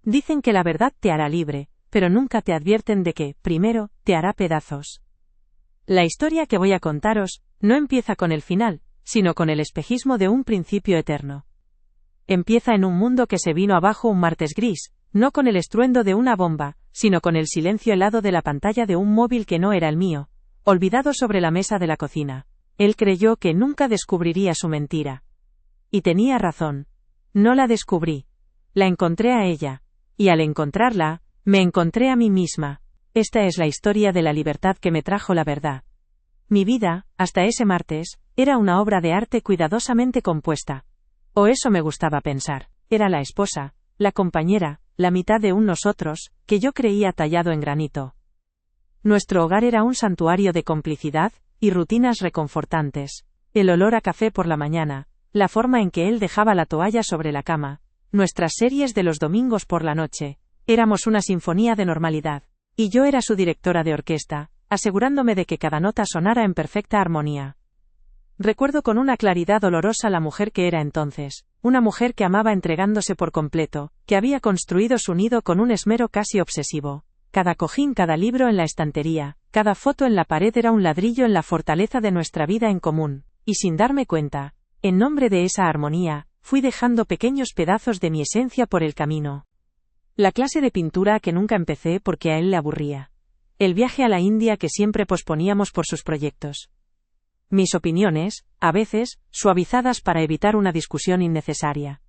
Dicen que la verdad te hará libre, pero nunca te advierten de que, primero, te hará pedazos. La historia que voy a contaros, no empieza con el final, sino con el espejismo de un principio eterno. Empieza en un mundo que se vino abajo un martes gris, no con el estruendo de una bomba, sino con el silencio helado de la pantalla de un móvil que no era el mío, olvidado sobre la mesa de la cocina. Él creyó que nunca descubriría su mentira. Y tenía razón. No la descubrí. La encontré a ella. Y al encontrarla, me encontré a mí misma. Esta es la historia de la libertad que me trajo la verdad. Mi vida, hasta ese martes, era una obra de arte cuidadosamente compuesta. O eso me gustaba pensar. Era la esposa, la compañera, la mitad de un nosotros, que yo creía tallado en granito. Nuestro hogar era un santuario de complicidad y rutinas reconfortantes. El olor a café por la mañana, la forma en que él dejaba la toalla sobre la cama, nuestras series de los domingos por la noche. Éramos una sinfonía de normalidad. Y yo era su directora de orquesta, asegurándome de que cada nota sonara en perfecta armonía. Recuerdo con una claridad dolorosa la mujer que era entonces, una mujer que amaba entregándose por completo, que había construido su nido con un esmero casi obsesivo. Cada cojín, cada libro en la estantería, cada foto en la pared era un ladrillo en la fortaleza de nuestra vida en común, y sin darme cuenta, en nombre de esa armonía, fui dejando pequeños pedazos de mi esencia por el camino. La clase de pintura que nunca empecé porque a él le aburría. El viaje a la India que siempre posponíamos por sus proyectos. Mis opiniones, a veces, suavizadas para evitar una discusión innecesaria.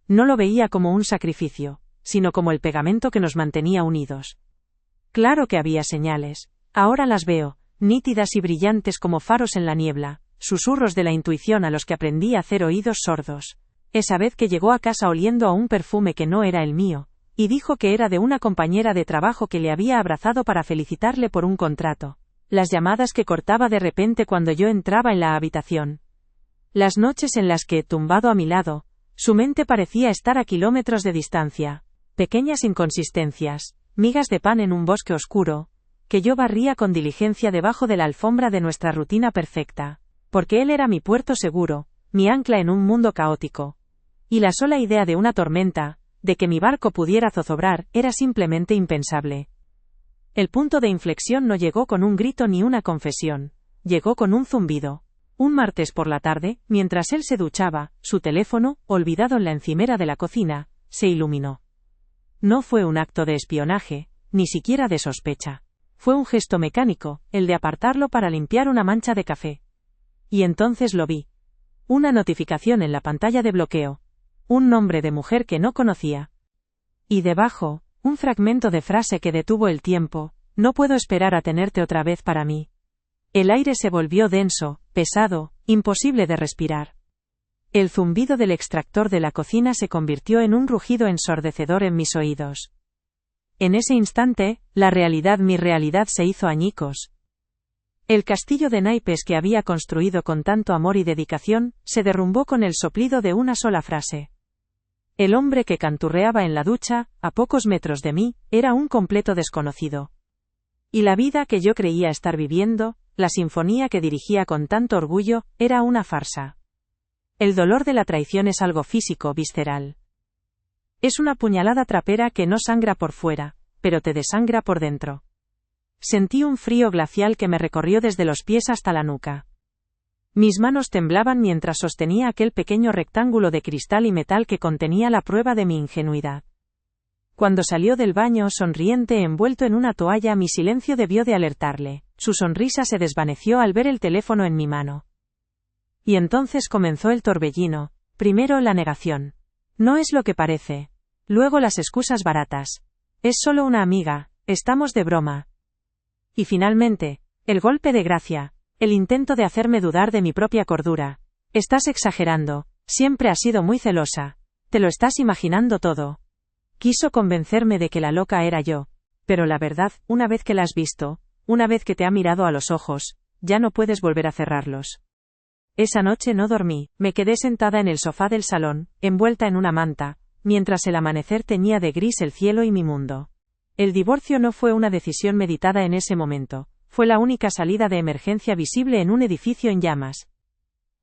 No lo veía como un sacrificio, sino como el pegamento que nos mantenía unidos. Claro que había señales, ahora las veo, nítidas y brillantes como faros en la niebla, susurros de la intuición a los que aprendí a hacer oídos sordos. Esa vez que llegó a casa oliendo a un perfume que no era el mío, y dijo que era de una compañera de trabajo que le había abrazado para felicitarle por un contrato. Las llamadas que cortaba de repente cuando yo entraba en la habitación. Las noches en las que, tumbado a mi lado, su mente parecía estar a kilómetros de distancia. Pequeñas inconsistencias, migas de pan en un bosque oscuro, que yo barría con diligencia debajo de la alfombra de nuestra rutina perfecta. Porque él era mi puerto seguro, mi ancla en un mundo caótico. Y la sola idea de una tormenta, de que mi barco pudiera zozobrar, era simplemente impensable. El punto de inflexión no llegó con un grito ni una confesión, llegó con un zumbido. Un martes por la tarde, mientras él se duchaba, su teléfono, olvidado en la encimera de la cocina, se iluminó. No fue un acto de espionaje, ni siquiera de sospecha. Fue un gesto mecánico, el de apartarlo para limpiar una mancha de café. Y entonces lo vi. Una notificación en la pantalla de bloqueo. Un nombre de mujer que no conocía. Y debajo, un fragmento de frase que detuvo el tiempo: no puedo esperar a tenerte otra vez para mí. El aire se volvió denso, pesado, imposible de respirar. El zumbido del extractor de la cocina se convirtió en un rugido ensordecedor en mis oídos. En ese instante, mi realidad se hizo añicos. El castillo de naipes que había construido con tanto amor y dedicación, se derrumbó con el soplido de una sola frase. El hombre que canturreaba en la ducha, a pocos metros de mí, era un completo desconocido. Y la vida que yo creía estar viviendo, la sinfonía que dirigía con tanto orgullo, era una farsa. El dolor de la traición es algo físico, visceral. Es una puñalada trapera que no sangra por fuera, pero te desangra por dentro. Sentí un frío glacial que me recorrió desde los pies hasta la nuca. Mis manos temblaban mientras sostenía aquel pequeño rectángulo de cristal y metal que contenía la prueba de mi ingenuidad. Cuando salió del baño sonriente envuelto en una toalla, mi silencio debió de alertarle. Su sonrisa se desvaneció al ver el teléfono en mi mano. Y entonces comenzó el torbellino. Primero la negación. No es lo que parece. Luego las excusas baratas. Es solo una amiga, estamos de broma. Y finalmente, el golpe de gracia. El intento de hacerme dudar de mi propia cordura. Estás exagerando, siempre has sido muy celosa. Te lo estás imaginando todo. Quiso convencerme de que la loca era yo. Pero la verdad, una vez que la has visto, una vez que te ha mirado a los ojos, ya no puedes volver a cerrarlos. Esa noche no dormí, me quedé sentada en el sofá del salón, envuelta en una manta, mientras el amanecer teñía de gris el cielo y mi mundo. El divorcio no fue una decisión meditada en ese momento. Fue la única salida de emergencia visible en un edificio en llamas.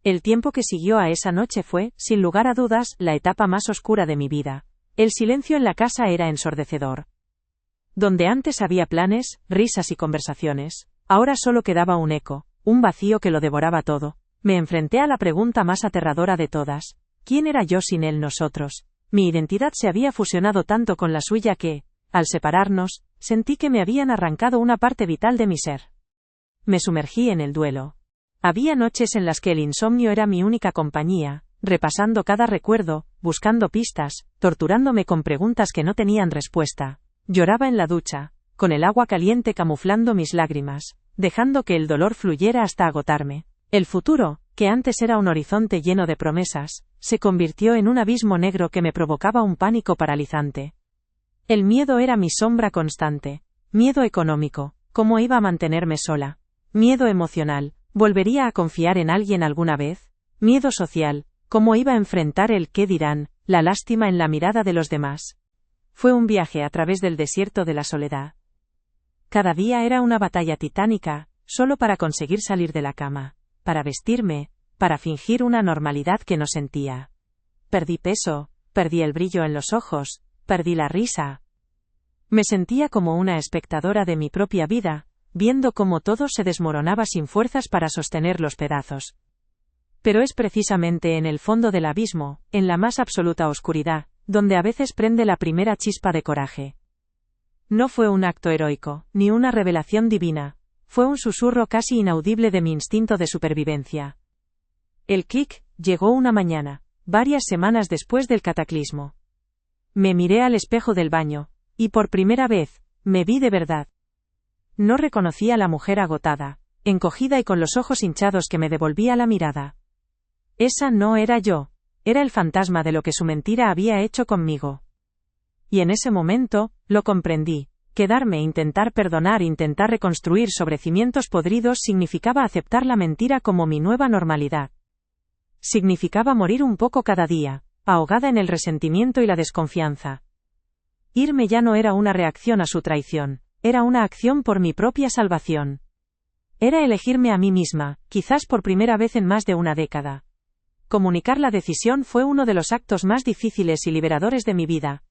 El tiempo que siguió a esa noche fue, sin lugar a dudas, la etapa más oscura de mi vida. El silencio en la casa era ensordecedor. Donde antes había planes, risas y conversaciones, ahora solo quedaba un eco, un vacío que lo devoraba todo. Me enfrenté a la pregunta más aterradora de todas. ¿Quién era yo sin él, nosotros? Mi identidad se había fusionado tanto con la suya que, al separarnos, sentí que me habían arrancado una parte vital de mi ser. Me sumergí en el duelo. Había noches en las que el insomnio era mi única compañía, repasando cada recuerdo, buscando pistas, torturándome con preguntas que no tenían respuesta. Lloraba en la ducha, con el agua caliente camuflando mis lágrimas, dejando que el dolor fluyera hasta agotarme. El futuro, que antes era un horizonte lleno de promesas, se convirtió en un abismo negro que me provocaba un pánico paralizante. El miedo era mi sombra constante. Miedo económico, ¿cómo iba a mantenerme sola? Miedo emocional, ¿volvería a confiar en alguien alguna vez? Miedo social, ¿cómo iba a enfrentar el qué dirán, la lástima en la mirada de los demás? Fue un viaje a través del desierto de la soledad. Cada día era una batalla titánica, solo para conseguir salir de la cama, para vestirme, para fingir una normalidad que no sentía. Perdí peso, perdí el brillo en los ojos, perdí la risa. Me sentía como una espectadora de mi propia vida, viendo cómo todo se desmoronaba sin fuerzas para sostener los pedazos. Pero es precisamente en el fondo del abismo, en la más absoluta oscuridad, donde a veces prende la primera chispa de coraje. No fue un acto heroico, ni una revelación divina, fue un susurro casi inaudible de mi instinto de supervivencia. El clic llegó una mañana, varias semanas después del cataclismo. Me miré al espejo del baño, y por primera vez, me vi de verdad. No reconocí a la mujer agotada, encogida y con los ojos hinchados que me devolvía la mirada. Esa no era yo, era el fantasma de lo que su mentira había hecho conmigo. Y en ese momento, lo comprendí. Quedarme, intentar perdonar, intentar reconstruir sobre cimientos podridos significaba aceptar la mentira como mi nueva normalidad. Significaba morir un poco cada día, ahogada en el resentimiento y la desconfianza. Irme ya no era una reacción a su traición, era una acción por mi propia salvación. Era elegirme a mí misma, quizás por primera vez en más de una década. Comunicar la decisión fue uno de los actos más difíciles y liberadores de mi vida.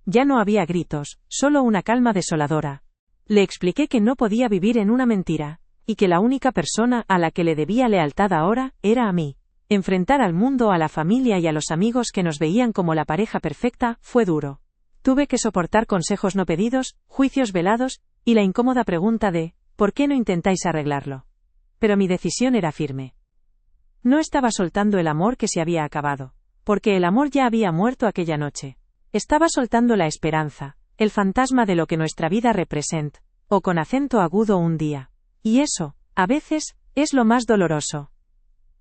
Ya no había gritos, solo una calma desoladora. Le expliqué que no podía vivir en una mentira, y que la única persona a la que le debía lealtad ahora, era a mí. Enfrentar al mundo, a la familia y a los amigos que nos veían como la pareja perfecta, fue duro. Tuve que soportar consejos no pedidos, juicios velados, y la incómoda pregunta de, ¿por qué no intentáis arreglarlo? Pero mi decisión era firme. No estaba soltando el amor que se había acabado, porque el amor ya había muerto aquella noche. Estaba soltando la esperanza, el fantasma de lo que nuestra vida representa, o con acento agudo un día. Y eso, a veces, es lo más doloroso.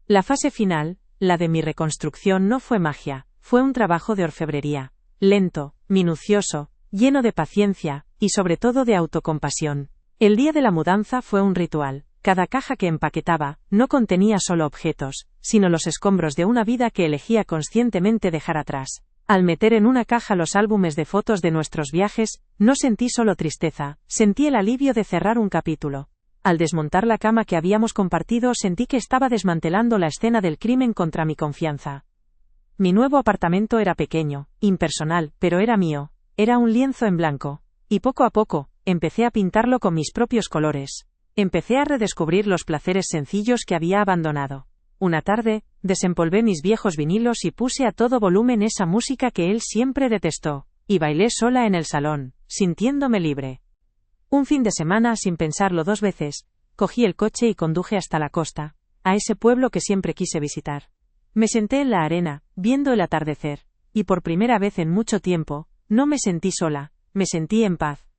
La fase final, la de mi reconstrucción, no fue magia, fue un trabajo de orfebrería, lento, minucioso, lleno de paciencia, y sobre todo de autocompasión. El día de la mudanza fue un ritual. Cada caja que empaquetaba, no contenía solo objetos, sino los escombros de una vida que elegía conscientemente dejar atrás. Al meter en una caja los álbumes de fotos de nuestros viajes, no sentí solo tristeza, sentí el alivio de cerrar un capítulo. Al desmontar la cama que habíamos compartido, sentí que estaba desmantelando la escena del crimen contra mi confianza. Mi nuevo apartamento era pequeño, impersonal, pero era mío. Era un lienzo en blanco. Y poco a poco, empecé a pintarlo con mis propios colores. Empecé a redescubrir los placeres sencillos que había abandonado. Una tarde, desempolvé mis viejos vinilos y puse a todo volumen esa música que él siempre detestó, y bailé sola en el salón, sintiéndome libre. Un fin de semana, sin pensarlo dos veces, cogí el coche y conduje hasta la costa, a ese pueblo que siempre quise visitar. Me senté en la arena, viendo el atardecer, y por primera vez en mucho tiempo, no me sentí sola, me sentí en paz.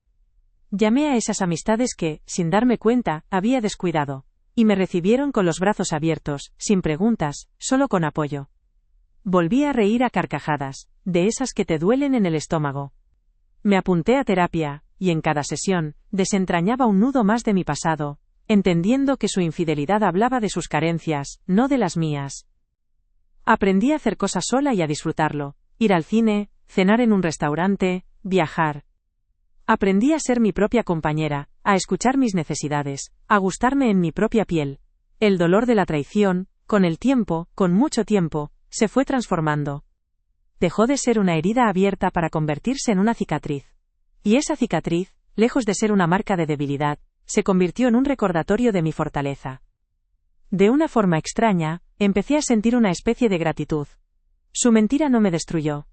Llamé a esas amistades que, sin darme cuenta, había descuidado, y me recibieron con los brazos abiertos, sin preguntas, solo con apoyo. Volví a reír a carcajadas, de esas que te duelen en el estómago. Me apunté a terapia, y en cada sesión, desentrañaba un nudo más de mi pasado, entendiendo que su infidelidad hablaba de sus carencias, no de las mías. Aprendí a hacer cosas sola y a disfrutarlo, ir al cine, cenar en un restaurante, viajar. Aprendí a ser mi propia compañera, a escuchar mis necesidades, a gustarme en mi propia piel. El dolor de la traición, con el tiempo, con mucho tiempo, se fue transformando. dejó de ser una herida abierta para convertirse en una cicatriz. Y esa cicatriz, lejos de ser una marca de debilidad, se convirtió en un recordatorio de mi fortaleza. De una forma extraña, empecé a sentir una especie de gratitud. Su mentira no me destruyó.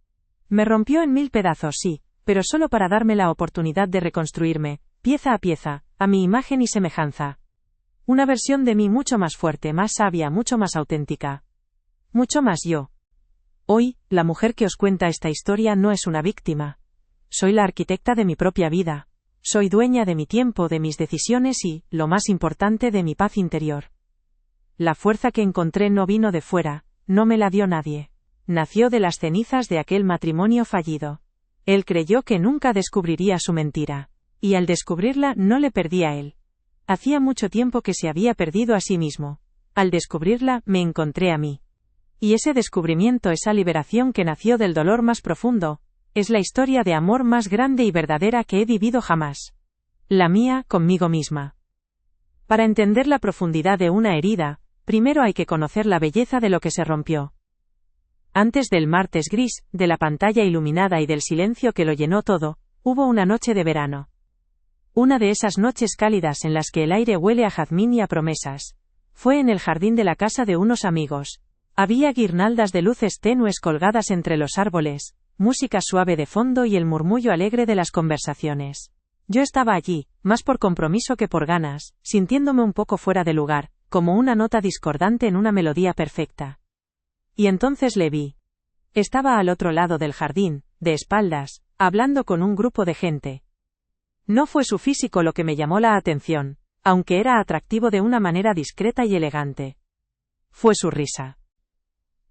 Me rompió en 1000 pedazos, sí, pero solo para darme la oportunidad de reconstruirme, pieza a pieza, a mi imagen y semejanza. Una versión de mí mucho más fuerte, más sabia, mucho más auténtica. Mucho más yo. Hoy, la mujer que os cuenta esta historia no es una víctima. Soy la arquitecta de mi propia vida. Soy dueña de mi tiempo, de mis decisiones y, lo más importante, de mi paz interior. La fuerza que encontré no vino de fuera, no me la dio nadie. Nació de las cenizas de aquel matrimonio fallido. Él creyó que nunca descubriría su mentira. Y al descubrirla no le perdí a él. Hacía mucho tiempo que se había perdido a sí mismo. Al descubrirla me encontré a mí. Y ese descubrimiento, esa liberación que nació del dolor más profundo, es la historia de amor más grande y verdadera que he vivido jamás. La mía, conmigo misma. Para entender la profundidad de una herida, primero hay que conocer la belleza de lo que se rompió. Antes del martes gris, de la pantalla iluminada y del silencio que lo llenó todo, hubo una noche de verano. Una de esas noches cálidas en las que el aire huele a jazmín y a promesas. Fue en el jardín de la casa de unos amigos. Había guirnaldas de luces tenues colgadas entre los árboles, música suave de fondo y el murmullo alegre de las conversaciones. Yo estaba allí, más por compromiso que por ganas, sintiéndome un poco fuera de lugar, como una nota discordante en una melodía perfecta. Y entonces le vi. Estaba al otro lado del jardín, de espaldas, hablando con un grupo de gente. No fue su físico lo que me llamó la atención, aunque era atractivo de una manera discreta y elegante. Fue su risa.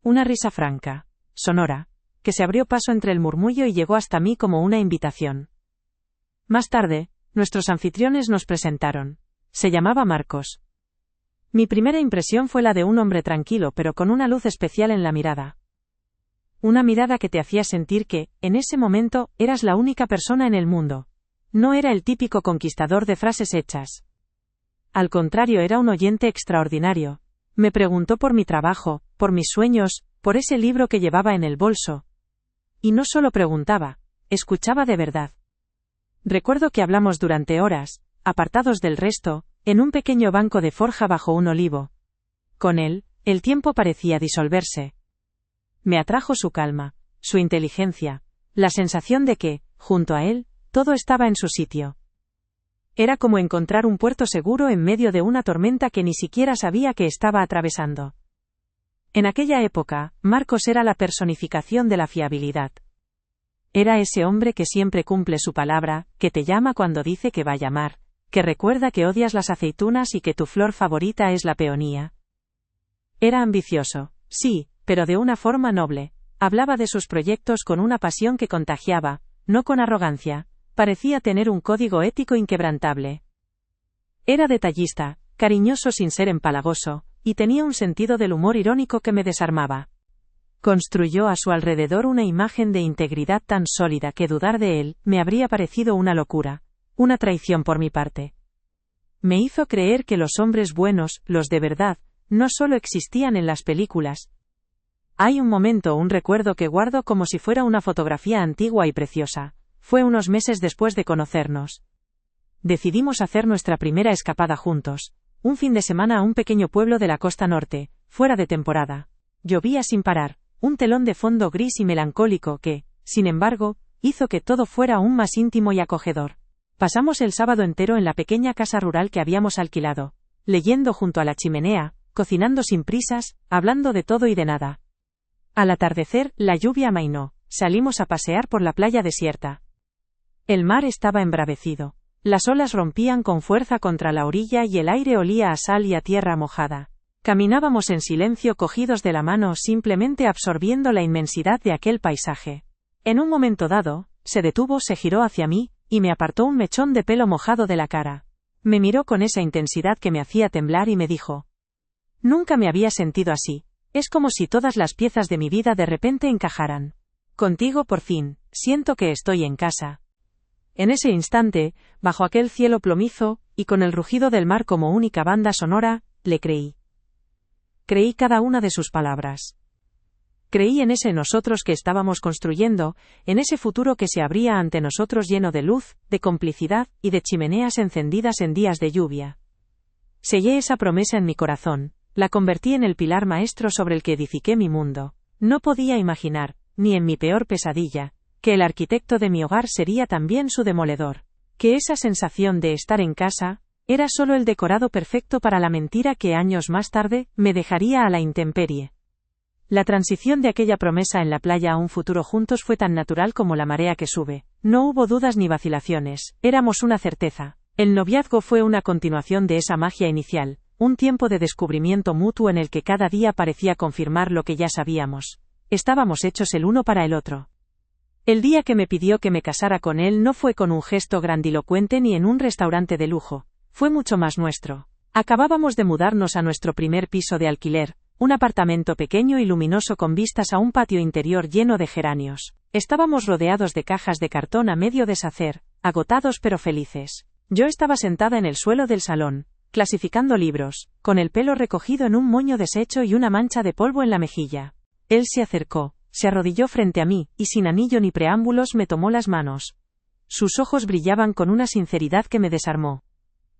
Una risa franca, sonora, que se abrió paso entre el murmullo y llegó hasta mí como una invitación. Más tarde, nuestros anfitriones nos presentaron. Se llamaba Marcos. Mi primera impresión fue la de un hombre tranquilo pero con una luz especial en la mirada. Una mirada que te hacía sentir que, en ese momento, eras la única persona en el mundo. No era el típico conquistador de frases hechas. Al contrario, era un oyente extraordinario. Me preguntó por mi trabajo, por mis sueños, por ese libro que llevaba en el bolso. Y no solo preguntaba, escuchaba de verdad. Recuerdo que hablamos durante horas, apartados del resto, en un pequeño banco de forja bajo un olivo. Con él, el tiempo parecía disolverse. Me atrajo su calma, su inteligencia, la sensación de que, junto a él, todo estaba en su sitio. Era como encontrar un puerto seguro en medio de una tormenta que ni siquiera sabía que estaba atravesando. En aquella época, Marcos era la personificación de la fiabilidad. Era ese hombre que siempre cumple su palabra, que te llama cuando dice que va a llamar, que recuerda que odias las aceitunas y que tu flor favorita es la peonía. Era ambicioso, sí, pero de una forma noble. Hablaba de sus proyectos con una pasión que contagiaba, no con arrogancia. Parecía tener un código ético inquebrantable. Era detallista, cariñoso sin ser empalagoso, y tenía un sentido del humor irónico que me desarmaba. Construyó a su alrededor una imagen de integridad tan sólida que dudar de él me habría parecido una locura, una traición por mi parte. Me hizo creer que los hombres buenos, los de verdad, no solo existían en las películas. Hay un momento, un recuerdo que guardo como si fuera una fotografía antigua y preciosa. Fue unos meses después de conocernos. Decidimos hacer nuestra primera escapada juntos, un fin de semana a un pequeño pueblo de la costa norte, fuera de temporada. Llovía sin parar, un telón de fondo gris y melancólico que, sin embargo, hizo que todo fuera aún más íntimo y acogedor. Pasamos el sábado entero en la pequeña casa rural que habíamos alquilado, leyendo junto a la chimenea, cocinando sin prisas, hablando de todo y de nada. Al atardecer, la lluvia amainó, salimos a pasear por la playa desierta. El mar estaba embravecido. Las olas rompían con fuerza contra la orilla y el aire olía a sal y a tierra mojada. Caminábamos en silencio cogidos de la mano simplemente absorbiendo la inmensidad de aquel paisaje. En un momento dado, se detuvo, se giró hacia mí, y me apartó un mechón de pelo mojado de la cara. Me miró con esa intensidad que me hacía temblar y me dijo: «Nunca me había sentido así. Es como si todas las piezas de mi vida de repente encajaran. Contigo por fin, siento que estoy en casa». En ese instante, bajo aquel cielo plomizo, y con el rugido del mar como única banda sonora, le creí. Creí cada una de sus palabras. Creí en ese nosotros que estábamos construyendo, en ese futuro que se abría ante nosotros lleno de luz, de complicidad y de chimeneas encendidas en días de lluvia. Sellé esa promesa en mi corazón, la convertí en el pilar maestro sobre el que edifiqué mi mundo. No podía imaginar, ni en mi peor pesadilla, que el arquitecto de mi hogar sería también su demoledor. Que esa sensación de estar en casa era solo el decorado perfecto para la mentira que años más tarde me dejaría a la intemperie. La transición de aquella promesa en la playa a un futuro juntos fue tan natural como la marea que sube. No hubo dudas ni vacilaciones, éramos una certeza. El noviazgo fue una continuación de esa magia inicial, un tiempo de descubrimiento mutuo en el que cada día parecía confirmar lo que ya sabíamos. Estábamos hechos el uno para el otro. El día que me pidió que me casara con él no fue con un gesto grandilocuente ni en un restaurante de lujo, fue mucho más nuestro. Acabábamos de mudarnos a nuestro primer piso de alquiler, un apartamento pequeño y luminoso con vistas a un patio interior lleno de geranios. Estábamos rodeados de cajas de cartón a medio deshacer, agotados pero felices. Yo estaba sentada en el suelo del salón, clasificando libros, con el pelo recogido en un moño deshecho y una mancha de polvo en la mejilla. Él se acercó, se arrodilló frente a mí, y sin anillo ni preámbulos me tomó las manos. Sus ojos brillaban con una sinceridad que me desarmó.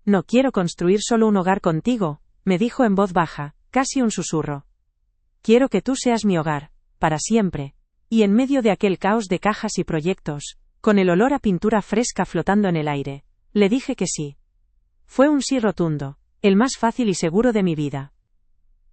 No quiero construir solo un hogar contigo, me dijo en voz baja, casi un susurro. Quiero que tú seas mi hogar, para siempre. Y en medio de aquel caos de cajas y proyectos, con el olor a pintura fresca flotando en el aire, le dije que sí. Fue un sí rotundo, el más fácil y seguro de mi vida.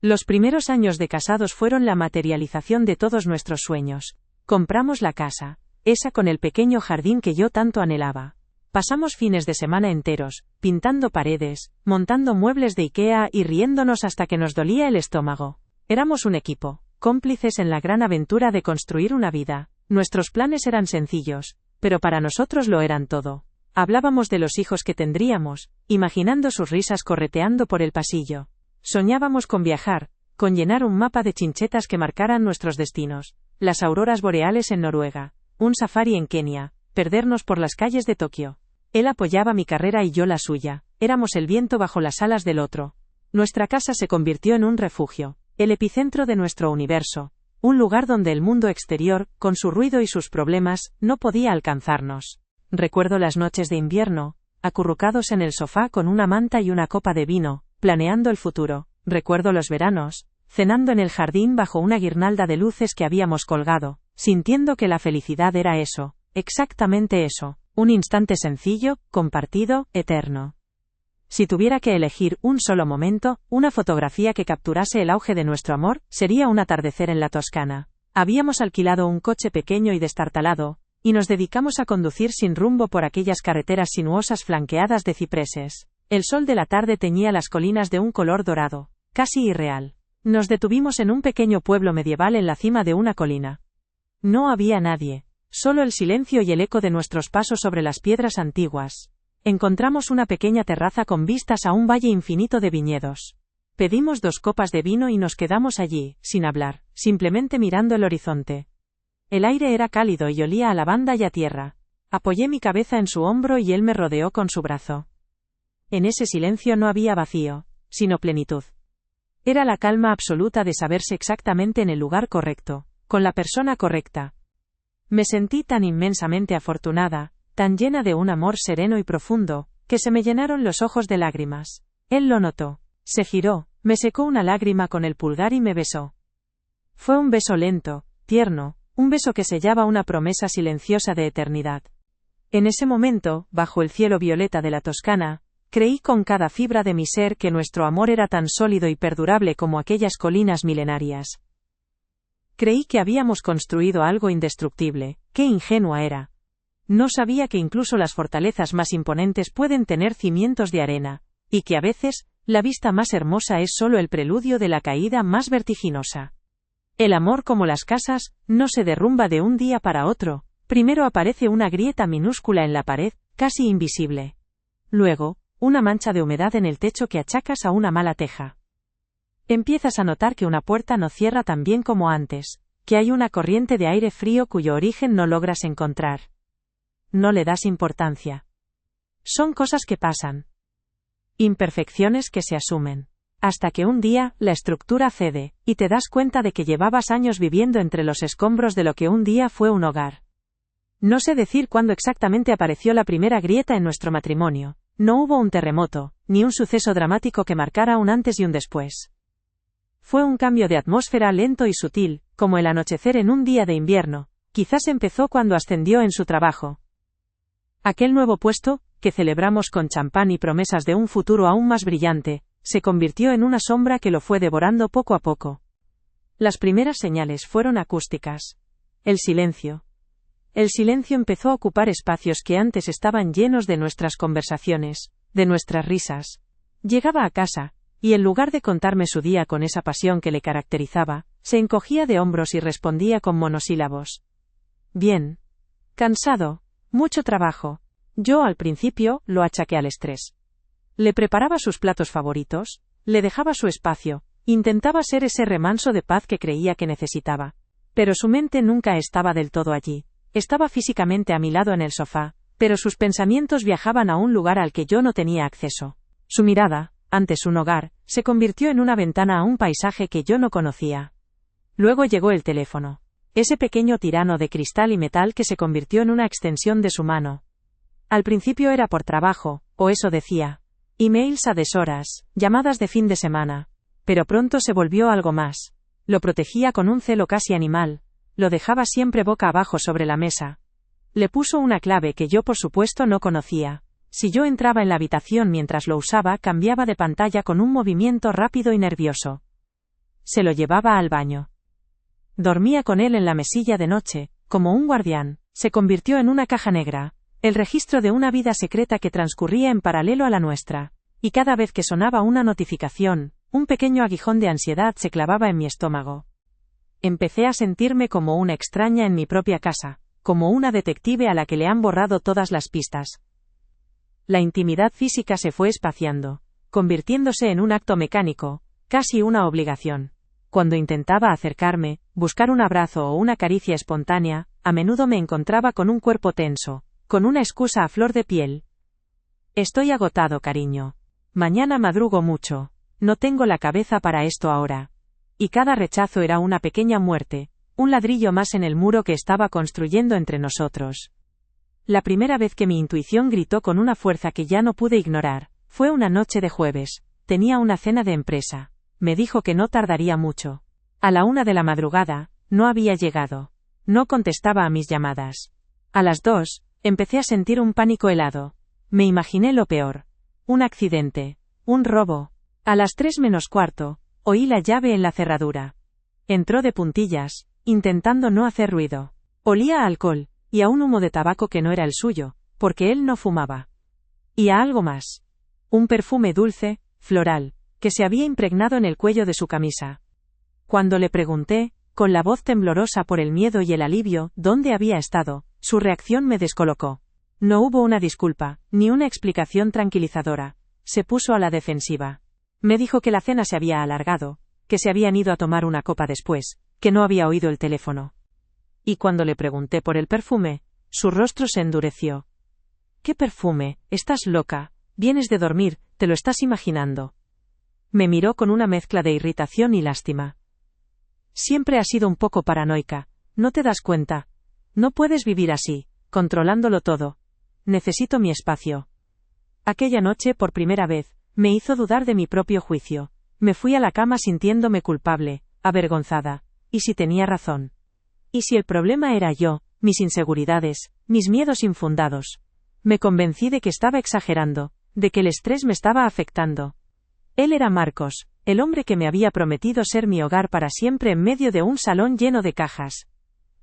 Los primeros años de casados fueron la materialización de todos nuestros sueños. Compramos la casa, esa con el pequeño jardín que yo tanto anhelaba. Pasamos fines de semana enteros, pintando paredes, montando muebles de IKEA y riéndonos hasta que nos dolía el estómago. Éramos un equipo, cómplices en la gran aventura de construir una vida. Nuestros planes eran sencillos, pero para nosotros lo eran todo. Hablábamos de los hijos que tendríamos, imaginando sus risas correteando por el pasillo. Soñábamos con viajar, con llenar un mapa de chinchetas que marcaran nuestros destinos, las auroras boreales en Noruega, un safari en Kenia, perdernos por las calles de Tokio. Él apoyaba mi carrera y yo la suya, éramos el viento bajo las alas del otro. Nuestra casa se convirtió en un refugio, el epicentro de nuestro universo, un lugar donde el mundo exterior, con su ruido y sus problemas, no podía alcanzarnos. Recuerdo las noches de invierno, acurrucados en el sofá con una manta y una copa de vino, planeando el futuro. Recuerdo los veranos, cenando en el jardín bajo una guirnalda de luces que habíamos colgado, sintiendo que la felicidad era eso, exactamente eso, un instante sencillo, compartido, eterno. Si tuviera que elegir un solo momento, una fotografía que capturase el auge de nuestro amor, sería un atardecer en la Toscana. Habíamos alquilado un coche pequeño y destartalado, y nos dedicamos a conducir sin rumbo por aquellas carreteras sinuosas flanqueadas de cipreses. El sol de la tarde teñía las colinas de un color dorado, casi irreal. Nos detuvimos en un pequeño pueblo medieval en la cima de una colina. No había nadie, solo el silencio y el eco de nuestros pasos sobre las piedras antiguas. Encontramos una pequeña terraza con vistas a un valle infinito de viñedos. Pedimos 2 copas de vino y nos quedamos allí, sin hablar, simplemente mirando el horizonte. El aire era cálido y olía a lavanda y a tierra. Apoyé mi cabeza en su hombro y él me rodeó con su brazo. En ese silencio no había vacío, sino plenitud. Era la calma absoluta de saberse exactamente en el lugar correcto, con la persona correcta. Me sentí tan inmensamente afortunada, tan llena de un amor sereno y profundo, que se me llenaron los ojos de lágrimas. Él lo notó. Se giró, me secó una lágrima con el pulgar y me besó. Fue un beso lento, tierno, un beso que sellaba una promesa silenciosa de eternidad. En ese momento, bajo el cielo violeta de la Toscana, creí con cada fibra de mi ser que nuestro amor era tan sólido y perdurable como aquellas colinas milenarias. Creí que habíamos construido algo indestructible. Qué ingenua era. No sabía que incluso las fortalezas más imponentes pueden tener cimientos de arena, y que a veces, la vista más hermosa es solo el preludio de la caída más vertiginosa. El amor, como las casas, no se derrumba de un día para otro. Primero aparece una grieta minúscula en la pared, casi invisible. Luego, una mancha de humedad en el techo que achacas a una mala teja. Empiezas a notar que una puerta no cierra tan bien como antes, que hay una corriente de aire frío cuyo origen no logras encontrar. No le das importancia. Son cosas que pasan. Imperfecciones que se asumen. Hasta que un día, la estructura cede, y te das cuenta de que llevabas años viviendo entre los escombros de lo que un día fue un hogar. No sé decir cuándo exactamente apareció la primera grieta en nuestro matrimonio. No hubo un terremoto, ni un suceso dramático que marcara un antes y un después. Fue un cambio de atmósfera lento y sutil, como el anochecer en un día de invierno. Quizás empezó cuando ascendió en su trabajo. Aquel nuevo puesto, que celebramos con champán y promesas de un futuro aún más brillante, se convirtió en una sombra que lo fue devorando poco a poco. Las primeras señales fueron acústicas. El silencio. El silencio empezó a ocupar espacios que antes estaban llenos de nuestras conversaciones, de nuestras risas. Llegaba a casa, y en lugar de contarme su día con esa pasión que le caracterizaba, se encogía de hombros y respondía con monosílabos. Bien. Cansado. Mucho trabajo. Yo al principio lo achaqué al estrés. Le preparaba sus platos favoritos, le dejaba su espacio, intentaba ser ese remanso de paz que creía que necesitaba. Pero su mente nunca estaba del todo allí. Estaba físicamente a mi lado en el sofá, pero sus pensamientos viajaban a un lugar al que yo no tenía acceso. Su mirada, antes un hogar, se convirtió en una ventana a un paisaje que yo no conocía. Luego llegó el teléfono. Ese pequeño tirano de cristal y metal que se convirtió en una extensión de su mano. Al principio era por trabajo, o eso decía. Emails a deshoras, llamadas de fin de semana. Pero pronto se volvió algo más. Lo protegía con un celo casi animal. Lo dejaba siempre boca abajo sobre la mesa. Le puso una clave que yo por supuesto no conocía. Si yo entraba en la habitación mientras lo usaba, cambiaba de pantalla con un movimiento rápido y nervioso. Se lo llevaba al baño. Dormía con él en la mesilla de noche, como un guardián. Se convirtió en una caja negra. El registro de una vida secreta que transcurría en paralelo a la nuestra. Y cada vez que sonaba una notificación, un pequeño aguijón de ansiedad se clavaba en mi estómago. Empecé a sentirme como una extraña en mi propia casa, como una detective a la que le han borrado todas las pistas. La intimidad física se fue espaciando, convirtiéndose en un acto mecánico, casi una obligación. Cuando intentaba acercarme, buscar un abrazo o una caricia espontánea, a menudo me encontraba con un cuerpo tenso, con una excusa a flor de piel. Estoy agotado, cariño. Mañana madrugo mucho. No tengo la cabeza para esto ahora. Y cada rechazo era una pequeña muerte, un ladrillo más en el muro que estaba construyendo entre nosotros. La primera vez que mi intuición gritó con una fuerza que ya no pude ignorar, fue una noche de jueves. Tenía una cena de empresa. Me dijo que no tardaría mucho. A la 1 de la madrugada, no había llegado. No contestaba a mis llamadas. A las 2, empecé a sentir un pánico helado. Me imaginé lo peor. Un accidente. Un robo. A las 3 menos cuarto, oí la llave en la cerradura. Entró de puntillas, intentando no hacer ruido. Olía a alcohol, y a un humo de tabaco que no era el suyo, porque él no fumaba. Y a algo más. Un perfume dulce, floral, que se había impregnado en el cuello de su camisa. Cuando le pregunté, con la voz temblorosa por el miedo y el alivio, dónde había estado, su reacción me descolocó. No hubo una disculpa, ni una explicación tranquilizadora. Se puso a la defensiva. Me dijo que la cena se había alargado, que se habían ido a tomar una copa después, que no había oído el teléfono. Y cuando le pregunté por el perfume, su rostro se endureció. ¿Qué perfume? Estás loca, vienes de dormir, te lo estás imaginando. Me miró con una mezcla de irritación y lástima. Siempre has sido un poco paranoica, ¿no te das cuenta? No puedes vivir así, controlándolo todo. Necesito mi espacio. Aquella noche, por primera vez, me hizo dudar de mi propio juicio. Me fui a la cama sintiéndome culpable, avergonzada. ¿Y si tenía razón? ¿Y si el problema era yo, mis inseguridades, mis miedos infundados? Me convencí de que estaba exagerando, de que el estrés me estaba afectando. Él era Marcos, el hombre que me había prometido ser mi hogar para siempre en medio de un salón lleno de cajas.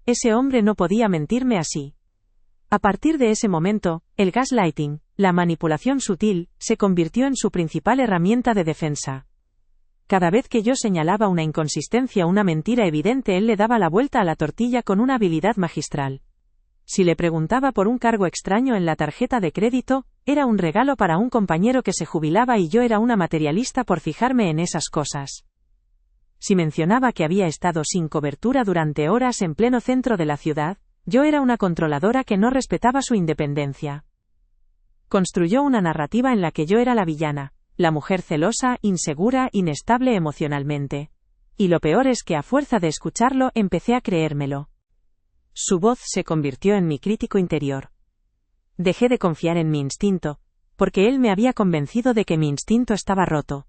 Ese hombre no podía mentirme así. A partir de ese momento, el gaslighting, la manipulación sutil, se convirtió en su principal herramienta de defensa. Cada vez que yo señalaba una inconsistencia o una mentira evidente, él le daba la vuelta a la tortilla con una habilidad magistral. Si le preguntaba por un cargo extraño en la tarjeta de crédito, era un regalo para un compañero que se jubilaba y yo era una materialista por fijarme en esas cosas. Si mencionaba que había estado sin cobertura durante horas en pleno centro de la ciudad, yo era una controladora que no respetaba su independencia. Construyó una narrativa en la que yo era la villana, la mujer celosa, insegura, inestable emocionalmente. Y lo peor es que a fuerza de escucharlo empecé a creérmelo. Su voz se convirtió en mi crítico interior. Dejé de confiar en mi instinto, porque él me había convencido de que mi instinto estaba roto.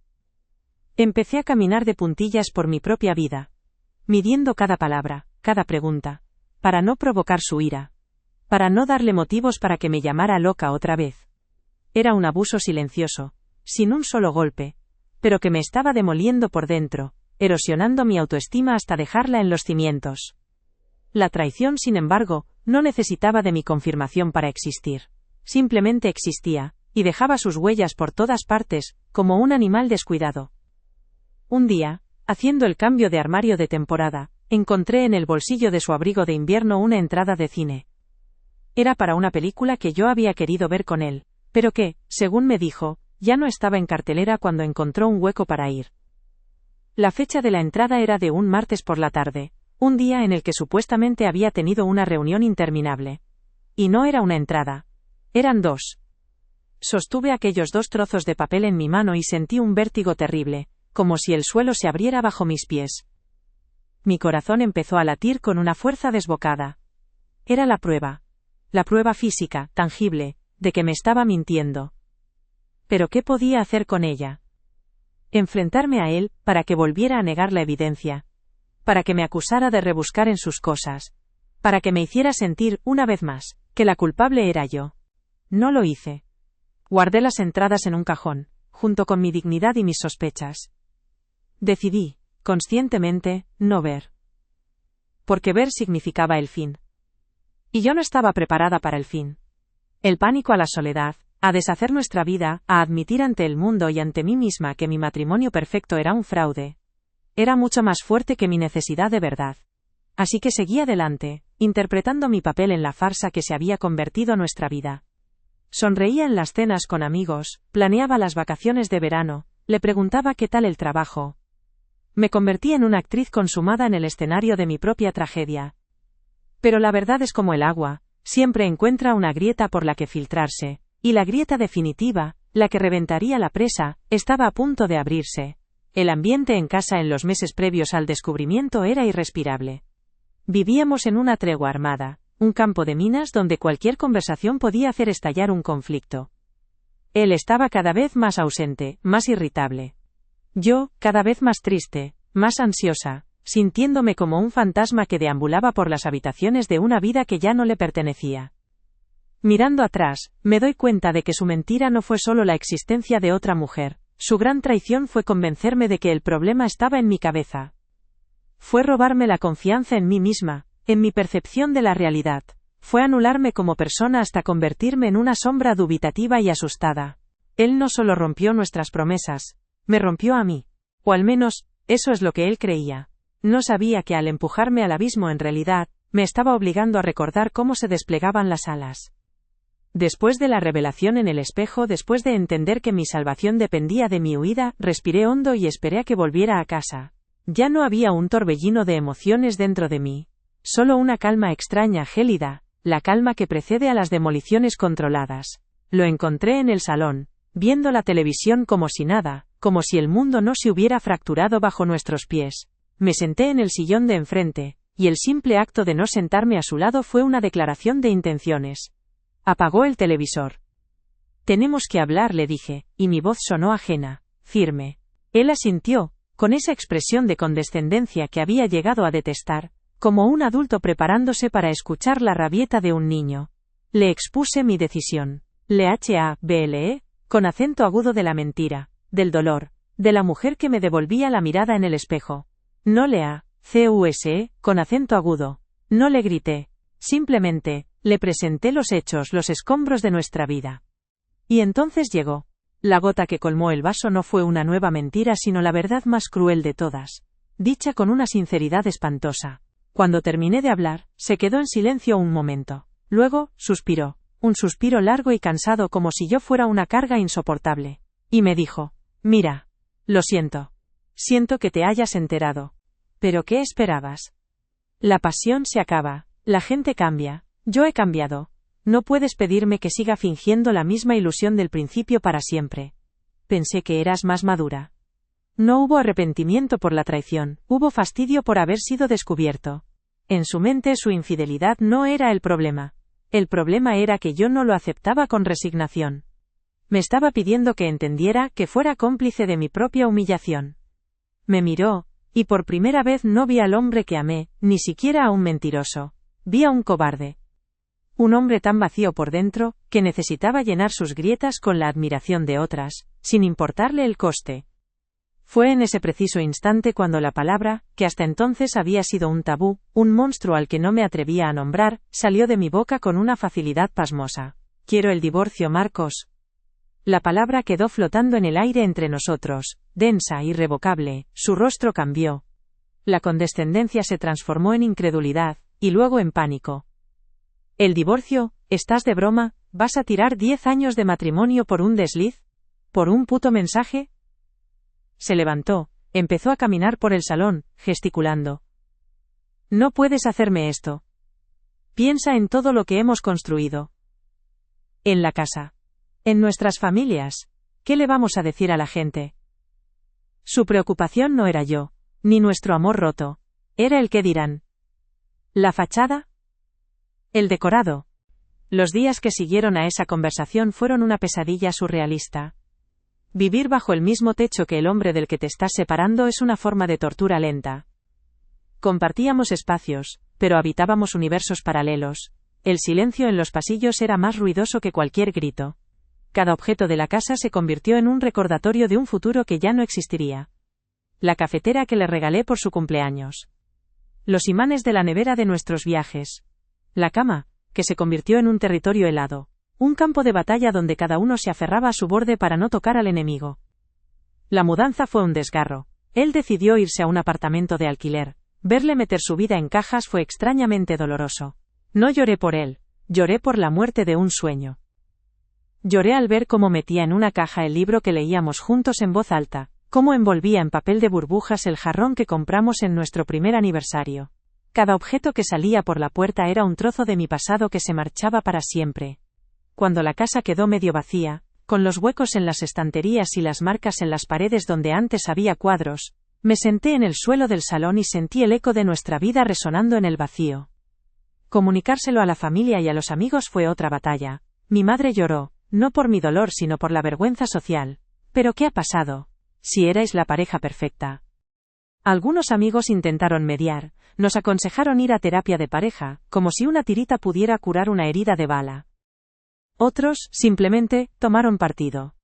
Empecé a caminar de puntillas por mi propia vida, midiendo cada palabra, cada pregunta, para no provocar su ira, para no darle motivos para que me llamara loca otra vez. Era un abuso silencioso, sin un solo golpe, pero que me estaba demoliendo por dentro, erosionando mi autoestima hasta dejarla en los cimientos. La traición, sin embargo, no necesitaba de mi confirmación para existir. Simplemente existía, y dejaba sus huellas por todas partes, como un animal descuidado. Un día, haciendo el cambio de armario de temporada, encontré en el bolsillo de su abrigo de invierno una entrada de cine. Era para una película que yo había querido ver con él, pero que, según me dijo, ya no estaba en cartelera cuando encontró un hueco para ir. La fecha de la entrada era de un martes por la tarde, un día en el que supuestamente había tenido una reunión interminable. Y no era una entrada. Eran dos. Sostuve aquellos 2 trozos de papel en mi mano y sentí un vértigo terrible, como si el suelo se abriera bajo mis pies. Mi corazón empezó a latir con una fuerza desbocada. Era la prueba física, tangible, de que me estaba mintiendo. ¿Pero qué podía hacer con ella? Enfrentarme a él, para que volviera a negar la evidencia. Para que me acusara de rebuscar en sus cosas. Para que me hiciera sentir, una vez más, que la culpable era yo. No lo hice. Guardé las entradas en un cajón, junto con mi dignidad y mis sospechas. Decidí, conscientemente, no ver. Porque ver significaba el fin. Y yo no estaba preparada para el fin. El pánico a la soledad, a deshacer nuestra vida, a admitir ante el mundo y ante mí misma que mi matrimonio perfecto era un fraude. Era mucho más fuerte que mi necesidad de verdad. Así que seguí adelante, interpretando mi papel en la farsa que se había convertido nuestra vida. Sonreía en las cenas con amigos, planeaba las vacaciones de verano, le preguntaba qué tal el trabajo. Me convertí en una actriz consumada en el escenario de mi propia tragedia. Pero la verdad es como el agua, siempre encuentra una grieta por la que filtrarse, y la grieta definitiva, la que reventaría la presa, estaba a punto de abrirse. El ambiente en casa en los meses previos al descubrimiento era irrespirable. Vivíamos en una tregua armada, un campo de minas donde cualquier conversación podía hacer estallar un conflicto. Él estaba cada vez más ausente, más irritable. Yo, cada vez más triste, más ansiosa, sintiéndome como un fantasma que deambulaba por las habitaciones de una vida que ya no le pertenecía. Mirando atrás, me doy cuenta de que su mentira no fue solo la existencia de otra mujer, su gran traición fue convencerme de que el problema estaba en mi cabeza. Fue robarme la confianza en mí misma, en mi percepción de la realidad. Fue anularme como persona hasta convertirme en una sombra dubitativa y asustada. Él no solo rompió nuestras promesas, me rompió a mí. O al menos, eso es lo que él creía. No sabía que al empujarme al abismo en realidad, me estaba obligando a recordar cómo se desplegaban las alas. Después de la revelación en el espejo, después de entender que mi salvación dependía de mi huida, respiré hondo y esperé a que volviera a casa. Ya no había un torbellino de emociones dentro de mí. Solo una calma extraña, gélida, la calma que precede a las demoliciones controladas. Lo encontré en el salón, viendo la televisión como si nada, como si el mundo no se hubiera fracturado bajo nuestros pies. Me senté en el sillón de enfrente, y el simple acto de no sentarme a su lado fue una declaración de intenciones. Apagó el televisor. Tenemos que hablar, le dije, y mi voz sonó ajena, firme. Él asintió, con esa expresión de condescendencia que había llegado a detestar, como un adulto preparándose para escuchar la rabieta de un niño. Le expuse mi decisión. Le con acento agudo de la mentira, del dolor, de la mujer que me devolvía la mirada en el espejo. No con acento agudo. No le grité. Simplemente, le presenté los hechos, los escombros de nuestra vida. Y entonces llegó. La gota que colmó el vaso no fue una nueva mentira, sino la verdad más cruel de todas. Dicha con una sinceridad espantosa. Cuando terminé de hablar, se quedó en silencio un momento. Luego, suspiró. Un suspiro largo y cansado como si yo fuera una carga insoportable. Y me dijo: mira. Lo siento. Siento que te hayas enterado. ¿Pero qué esperabas? La pasión se acaba. La gente cambia. Yo he cambiado. No puedes pedirme que siga fingiendo la misma ilusión del principio para siempre. pensé que eras más madura. No hubo arrepentimiento por la traición, hubo fastidio por haber sido descubierto. En su mente su infidelidad no era el problema. El problema era que yo no lo aceptaba con resignación. Me estaba pidiendo que entendiera, que fuera cómplice de mi propia humillación. Me miró, y por primera vez no vi al hombre que amé, ni siquiera a un mentiroso. Vi a un cobarde. Un hombre tan vacío por dentro, que necesitaba llenar sus grietas con la admiración de otras, sin importarle el coste. Fue en ese preciso instante cuando la palabra, que hasta entonces había sido un tabú, un monstruo al que no me atrevía a nombrar, salió de mi boca con una facilidad pasmosa. Quiero el divorcio, Marcos. La palabra quedó flotando en el aire entre nosotros, densa, irrevocable, su rostro cambió. La condescendencia se transformó en incredulidad, y luego en pánico. ¿El divorcio? ¿Estás de broma? ¿Vas a tirar 10 años de matrimonio por un desliz? ¿Por un puto mensaje? Se levantó, empezó a caminar por el salón, gesticulando. No puedes hacerme esto. Piensa en todo lo que hemos construido. En la casa. En nuestras familias. ¿Qué le vamos a decir a la gente? Su preocupación no era yo, ni nuestro amor roto. Era el qué dirán. ¿La fachada? El decorado. Los días que siguieron a esa conversación fueron una pesadilla surrealista. Vivir bajo el mismo techo que el hombre del que te estás separando es una forma de tortura lenta. Compartíamos espacios, pero habitábamos universos paralelos. El silencio en los pasillos era más ruidoso que cualquier grito. Cada objeto de la casa se convirtió en un recordatorio de un futuro que ya no existiría. La cafetera que le regalé por su cumpleaños. Los imanes de la nevera de nuestros viajes. La cama, que se convirtió en un territorio helado. Un campo de batalla donde cada uno se aferraba a su borde para no tocar al enemigo. La mudanza fue un desgarro. Él decidió irse a un apartamento de alquiler. Verle meter su vida en cajas fue extrañamente doloroso. No lloré por él, lloré por la muerte de un sueño. Lloré al ver cómo metía en una caja el libro que leíamos juntos en voz alta, cómo envolvía en papel de burbujas el jarrón que compramos en nuestro primer aniversario. Cada objeto que salía por la puerta era un trozo de mi pasado que se marchaba para siempre. Cuando la casa quedó medio vacía, con los huecos en las estanterías y las marcas en las paredes donde antes había cuadros, me senté en el suelo del salón y sentí el eco de nuestra vida resonando en el vacío. Comunicárselo a la familia y a los amigos fue otra batalla. Mi madre lloró, no por mi dolor sino por la vergüenza social. ¿Pero qué ha pasado? Si erais la pareja perfecta. Algunos amigos intentaron mediar, nos aconsejaron ir a terapia de pareja, como si una tirita pudiera curar una herida de bala. Otros, simplemente, tomaron partido.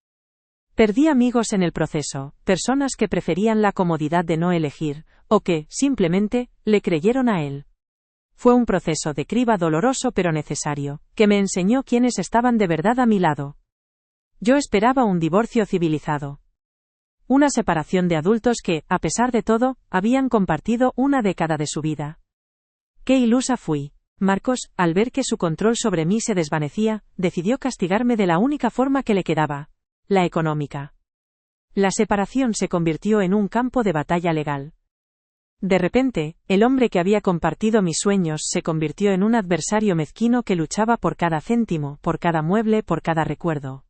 Perdí amigos en el proceso, personas que preferían la comodidad de no elegir, o que, simplemente, le creyeron a él. Fue un proceso de criba doloroso pero necesario, que me enseñó quiénes estaban de verdad a mi lado. Yo esperaba un divorcio civilizado. Una separación de adultos que, a pesar de todo, habían compartido una década de su vida. Qué ilusa fui. Marcos, al ver que su control sobre mí se desvanecía, decidió castigarme de la única forma que le quedaba. La económica. La separación se convirtió en un campo de batalla legal. De repente, el hombre que había compartido mis sueños se convirtió en un adversario mezquino que luchaba por cada céntimo, por cada mueble, por cada recuerdo.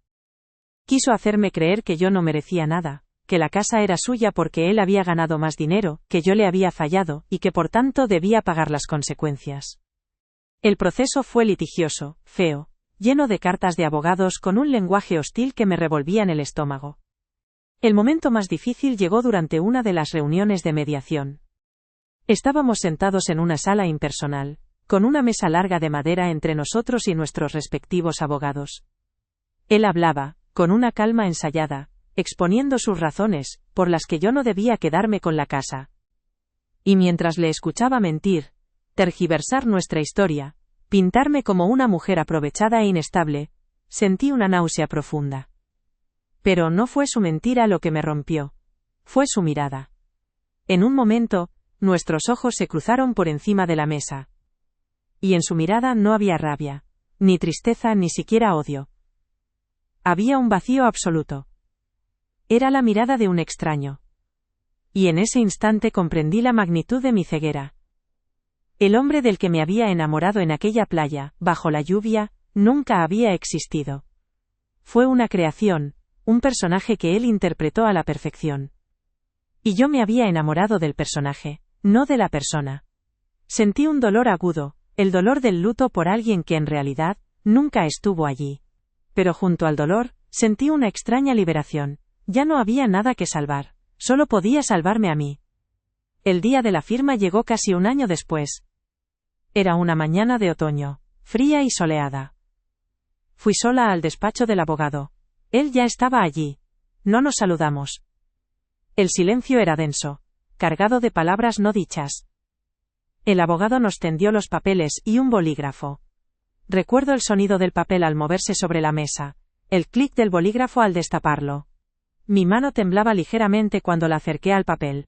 Quiso hacerme creer que yo no merecía nada, que la casa era suya porque él había ganado más dinero, que yo le había fallado, y que por tanto debía pagar las consecuencias. El proceso fue litigioso, feo, lleno de cartas de abogados con un lenguaje hostil que me revolvía en el estómago. El momento más difícil llegó durante una de las reuniones de mediación. Estábamos sentados en una sala impersonal, con una mesa larga de madera entre nosotros y nuestros respectivos abogados. Él hablaba, con una calma ensayada, exponiendo sus razones, por las que yo no debía quedarme con la casa. Y mientras le escuchaba mentir, tergiversar nuestra historia, pintarme como una mujer aprovechada e inestable, sentí una náusea profunda. Pero no fue su mentira lo que me rompió. Fue su mirada. En un momento, nuestros ojos se cruzaron por encima de la mesa. Y en su mirada no había rabia, ni tristeza, ni siquiera odio. Había un vacío absoluto. Era la mirada de un extraño. Y en ese instante comprendí la magnitud de mi ceguera. El hombre del que me había enamorado en aquella playa, bajo la lluvia, nunca había existido. Fue una creación, un personaje que él interpretó a la perfección. Y yo me había enamorado del personaje, no de la persona. Sentí un dolor agudo, el dolor del luto por alguien que en realidad nunca estuvo allí. Pero junto al dolor, sentí una extraña liberación. Ya no había nada que salvar, solo podía salvarme a mí. El día de la firma llegó casi un año después. Era una mañana de otoño, fría y soleada. Fui sola al despacho del abogado. Él ya estaba allí. No nos saludamos. El silencio era denso, cargado de palabras no dichas. El abogado nos tendió los papeles y un bolígrafo. Recuerdo el sonido del papel al moverse sobre la mesa, el clic del bolígrafo al destaparlo. Mi mano temblaba ligeramente cuando la acerqué al papel.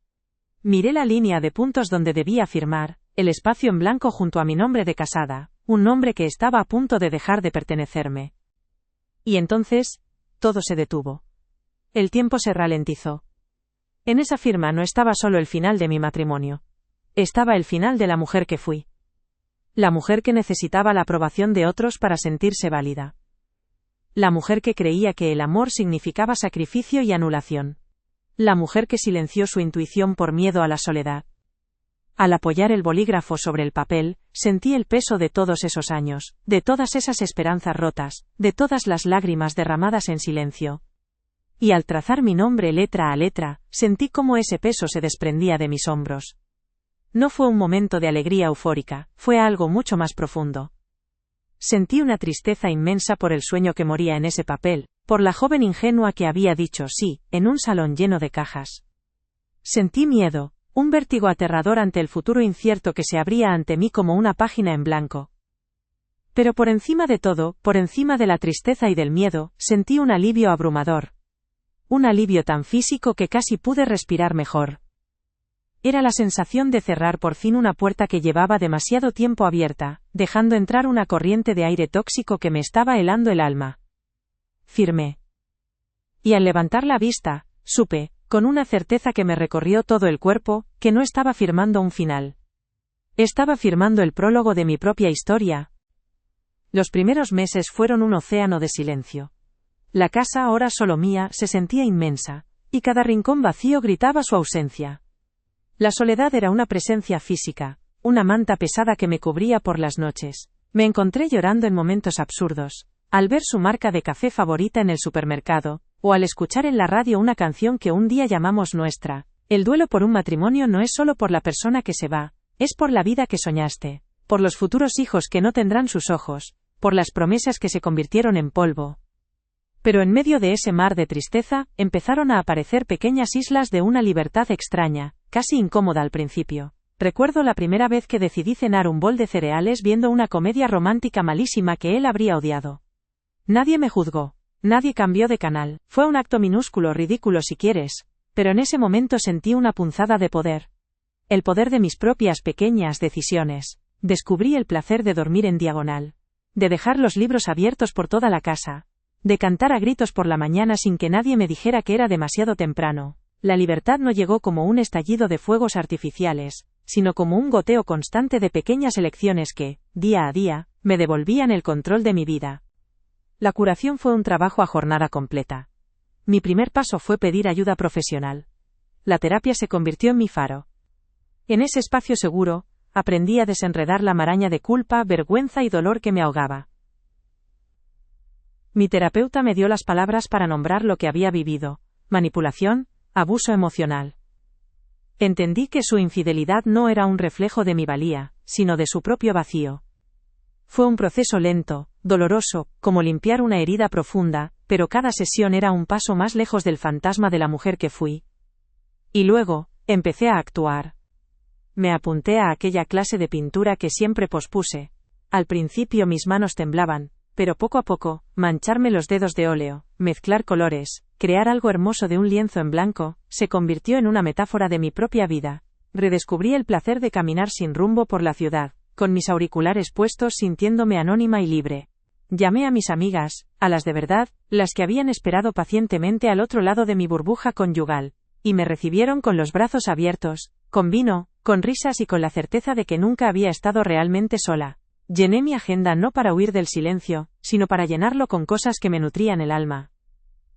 Miré la línea de puntos donde debía firmar, el espacio en blanco junto a mi nombre de casada, un nombre que estaba a punto de dejar de pertenecerme. Y entonces, todo se detuvo. El tiempo se ralentizó. En esa firma no estaba solo el final de mi matrimonio. Estaba el final de la mujer que fui. La mujer que necesitaba la aprobación de otros para sentirse válida. La mujer que creía que el amor significaba sacrificio y anulación. La mujer que silenció su intuición por miedo a la soledad. Al apoyar el bolígrafo sobre el papel, sentí el peso de todos esos años, de todas esas esperanzas rotas, de todas las lágrimas derramadas en silencio. Y al trazar mi nombre letra a letra, sentí cómo ese peso se desprendía de mis hombros. No fue un momento de alegría eufórica, fue algo mucho más profundo. Sentí una tristeza inmensa por el sueño que moría en ese papel, por la joven ingenua que había dicho sí, en un salón lleno de cajas. Sentí miedo, un vértigo aterrador ante el futuro incierto que se abría ante mí como una página en blanco. Pero por encima de todo, por encima de la tristeza y del miedo, sentí un alivio abrumador. Un alivio tan físico que casi pude respirar mejor. Era la sensación de cerrar por fin una puerta que llevaba demasiado tiempo abierta, dejando entrar una corriente de aire tóxico que me estaba helando el alma. Firmé. Y al levantar la vista, supe, con una certeza que me recorrió todo el cuerpo, que no estaba firmando un final. Estaba firmando el prólogo de mi propia historia. Los primeros meses fueron un océano de silencio. La casa, ahora solo mía, se sentía inmensa, y cada rincón vacío gritaba su ausencia. La soledad era una presencia física, una manta pesada que me cubría por las noches. Me encontré llorando en momentos absurdos, al ver su marca de café favorita en el supermercado, o al escuchar en la radio una canción que un día llamamos nuestra. El duelo por un matrimonio no es solo por la persona que se va, es por la vida que soñaste, por los futuros hijos que no tendrán sus ojos, por las promesas que se convirtieron en polvo. Pero en medio de ese mar de tristeza, empezaron a aparecer pequeñas islas de una libertad extraña, casi incómoda al principio. Recuerdo la primera vez que decidí cenar un bol de cereales viendo una comedia romántica malísima que él habría odiado. Nadie me juzgó. Nadie cambió de canal. Fue un acto minúsculo, ridículo si quieres. Pero en ese momento sentí una punzada de poder. El poder de mis propias pequeñas decisiones. Descubrí el placer de dormir en diagonal. De dejar los libros abiertos por toda la casa. De cantar a gritos por la mañana sin que nadie me dijera que era demasiado temprano. La libertad no llegó como un estallido de fuegos artificiales, sino como un goteo constante de pequeñas elecciones que, día a día, me devolvían el control de mi vida. La curación fue un trabajo a jornada completa. Mi primer paso fue pedir ayuda profesional. La terapia se convirtió en mi faro. En ese espacio seguro, aprendí a desenredar la maraña de culpa, vergüenza y dolor que me ahogaba. Mi terapeuta me dio las palabras para nombrar lo que había vivido: manipulación, abuso emocional. Entendí que su infidelidad no era un reflejo de mi valía, sino de su propio vacío. Fue un proceso lento, doloroso, como limpiar una herida profunda, pero cada sesión era un paso más lejos del fantasma de la mujer que fui. Y luego, empecé a actuar. Me apunté a aquella clase de pintura que siempre pospuse. Al principio mis manos temblaban, pero poco a poco, mancharme los dedos de óleo, mezclar colores, crear algo hermoso de un lienzo en blanco, se convirtió en una metáfora de mi propia vida. Redescubrí el placer de caminar sin rumbo por la ciudad, con mis auriculares puestos sintiéndome anónima y libre. Llamé a mis amigas, a las de verdad, las que habían esperado pacientemente al otro lado de mi burbuja conyugal, y me recibieron con los brazos abiertos, con vino, con risas y con la certeza de que nunca había estado realmente sola. Llené mi agenda no para huir del silencio, sino para llenarlo con cosas que me nutrían el alma.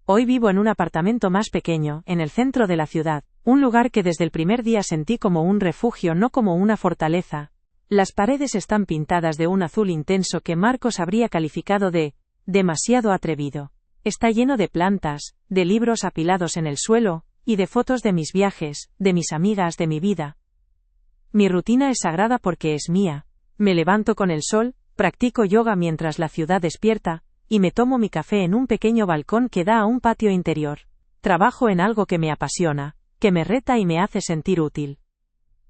Hoy vivo en un apartamento más pequeño, en el centro de la ciudad, un lugar que desde el primer día sentí como un refugio, no como una fortaleza. Las paredes están pintadas de un azul intenso que Marcos habría calificado de demasiado atrevido. Está lleno de plantas, de libros apilados en el suelo, y de fotos de mis viajes, de mis amigas, de mi vida. Mi rutina es sagrada porque es mía. Me levanto con el sol, practico yoga mientras la ciudad despierta, y me tomo mi café en un pequeño balcón que da a un patio interior. Trabajo en algo que me apasiona, que me reta y me hace sentir útil.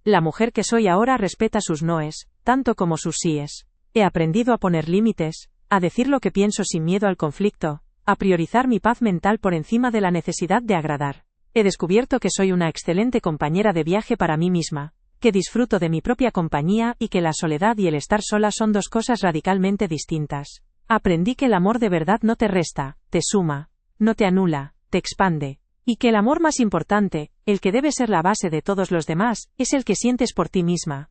La mujer que soy ahora respeta sus noes, tanto como sus síes. He aprendido a poner límites, a decir lo que pienso sin miedo al conflicto, a priorizar mi paz mental por encima de la necesidad de agradar. He descubierto que soy una excelente compañera de viaje para mí misma, que disfruto de mi propia compañía y que la soledad y el estar sola son dos cosas radicalmente distintas. Aprendí que el amor de verdad no te resta, te suma, no te anula, te expande. Y que el amor más importante, el que debe ser la base de todos los demás, es el que sientes por ti misma.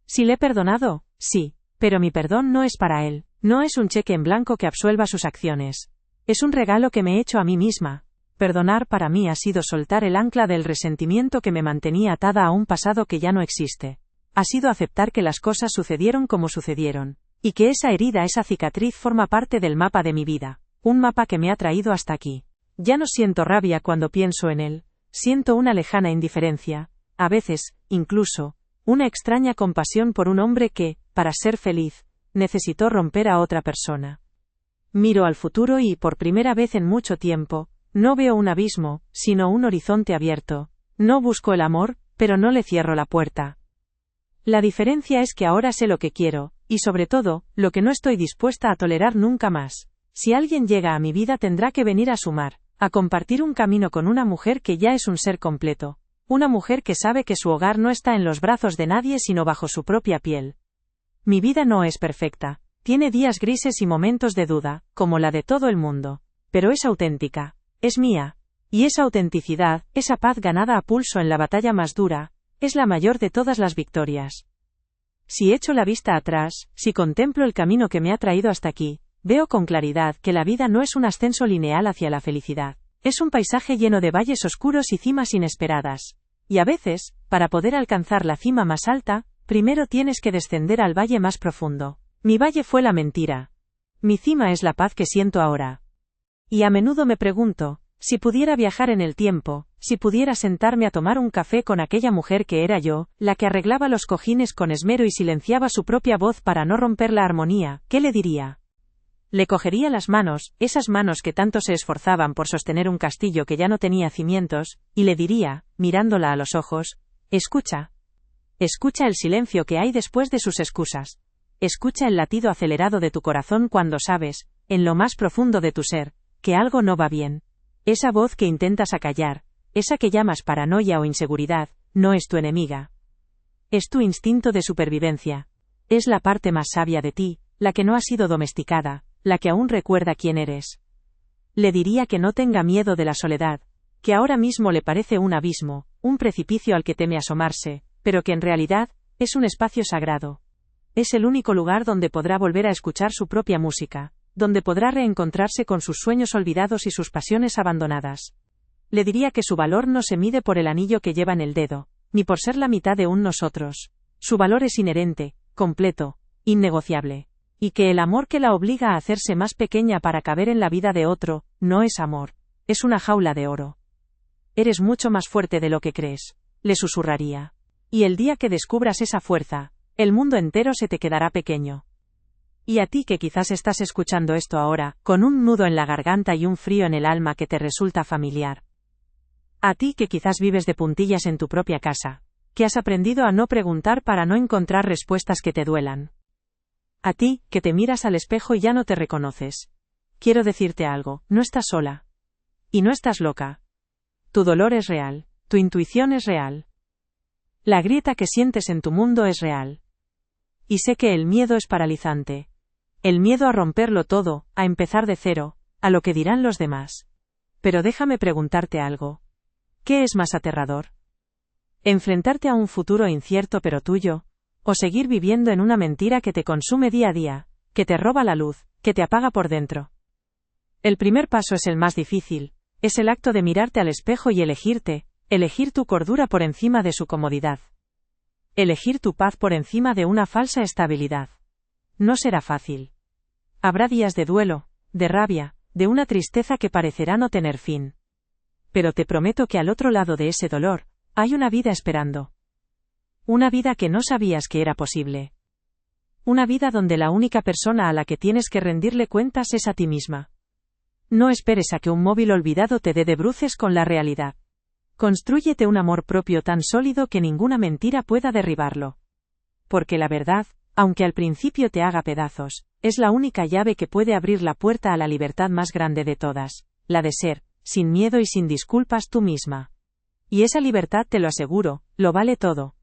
¿Si le he perdonado? Sí, pero mi perdón no es para él, no es un cheque en blanco que absuelva sus acciones. Es un regalo que me he hecho a mí misma. Perdonar para mí ha sido soltar el ancla del resentimiento que me mantenía atada a un pasado que ya no existe. Ha sido aceptar que las cosas sucedieron como sucedieron, y que esa herida, esa cicatriz forma parte del mapa de mi vida, un mapa que me ha traído hasta aquí. Ya no siento rabia cuando pienso en él, siento una lejana indiferencia, a veces, incluso, una extraña compasión por un hombre que, para ser feliz, necesitó romper a otra persona. Miro al futuro y, por primera vez en mucho tiempo, no veo un abismo, sino un horizonte abierto. No busco el amor, pero no le cierro la puerta. La diferencia es que ahora sé lo que quiero, y sobre todo, lo que no estoy dispuesta a tolerar nunca más. Si alguien llega a mi vida tendrá que venir a sumar, a compartir un camino con una mujer que ya es un ser completo. Una mujer que sabe que su hogar no está en los brazos de nadie sino bajo su propia piel. Mi vida no es perfecta. Tiene días grises y momentos de duda, como la de todo el mundo. Pero es auténtica. Es mía. Y esa autenticidad, esa paz ganada a pulso en la batalla más dura, es la mayor de todas las victorias. Si echo la vista atrás, si contemplo el camino que me ha traído hasta aquí, veo con claridad que la vida no es un ascenso lineal hacia la felicidad. Es un paisaje lleno de valles oscuros y cimas inesperadas. Y a veces, para poder alcanzar la cima más alta, primero tienes que descender al valle más profundo. Mi valle fue la mentira. Mi cima es la paz que siento ahora. Y a menudo me pregunto, si pudiera viajar en el tiempo, si pudiera sentarme a tomar un café con aquella mujer que era yo, la que arreglaba los cojines con esmero y silenciaba su propia voz para no romper la armonía, ¿qué le diría? Le cogería las manos, esas manos que tanto se esforzaban por sostener un castillo que ya no tenía cimientos, y le diría, mirándola a los ojos, escucha. Escucha el silencio que hay después de sus excusas. Escucha el latido acelerado de tu corazón cuando sabes, en lo más profundo de tu ser, que algo no va bien. Esa voz que intentas acallar, esa que llamas paranoia o inseguridad, no es tu enemiga. Es tu instinto de supervivencia. Es la parte más sabia de ti, la que no ha sido domesticada, la que aún recuerda quién eres. Le diría que no tenga miedo de la soledad, que ahora mismo le parece un abismo, un precipicio al que teme asomarse, pero que en realidad, es un espacio sagrado. Es el único lugar donde podrá volver a escuchar su propia música, donde podrá reencontrarse con sus sueños olvidados y sus pasiones abandonadas. Le diría que su valor no se mide por el anillo que lleva en el dedo, ni por ser la mitad de un nosotros. Su valor es inherente, completo, innegociable. Y que el amor que la obliga a hacerse más pequeña para caber en la vida de otro, no es amor. Es una jaula de oro. Eres mucho más fuerte de lo que crees, le susurraría. Y el día que descubras esa fuerza, el mundo entero se te quedará pequeño. Y a ti que quizás estás escuchando esto ahora, con un nudo en la garganta y un frío en el alma que te resulta familiar. A ti que quizás vives de puntillas en tu propia casa, que has aprendido a no preguntar para no encontrar respuestas que te duelan. A ti, que te miras al espejo y ya no te reconoces. Quiero decirte algo, no estás sola. Y no estás loca. Tu dolor es real, tu intuición es real. La grieta que sientes en tu mundo es real. Y sé que el miedo es paralizante. El miedo a romperlo todo, a empezar de cero, a lo que dirán los demás. Pero déjame preguntarte algo. ¿Qué es más aterrador? ¿Enfrentarte a un futuro incierto pero tuyo? ¿O seguir viviendo en una mentira que te consume día a día, que te roba la luz, que te apaga por dentro? El primer paso es el más difícil, es el acto de mirarte al espejo y elegirte, elegir tu cordura por encima de su comodidad. Elegir tu paz por encima de una falsa estabilidad. No será fácil. Habrá días de duelo, de rabia, de una tristeza que parecerá no tener fin. Pero te prometo que al otro lado de ese dolor, hay una vida esperando. Una vida que no sabías que era posible. Una vida donde la única persona a la que tienes que rendirle cuentas es a ti misma. No esperes a que un móvil olvidado te dé de bruces con la realidad. Constrúyete un amor propio tan sólido que ninguna mentira pueda derribarlo. Porque la verdad, aunque al principio te haga pedazos, es la única llave que puede abrir la puerta a la libertad más grande de todas, la de ser, sin miedo y sin disculpas tú misma. Y esa libertad, te lo aseguro, lo vale todo.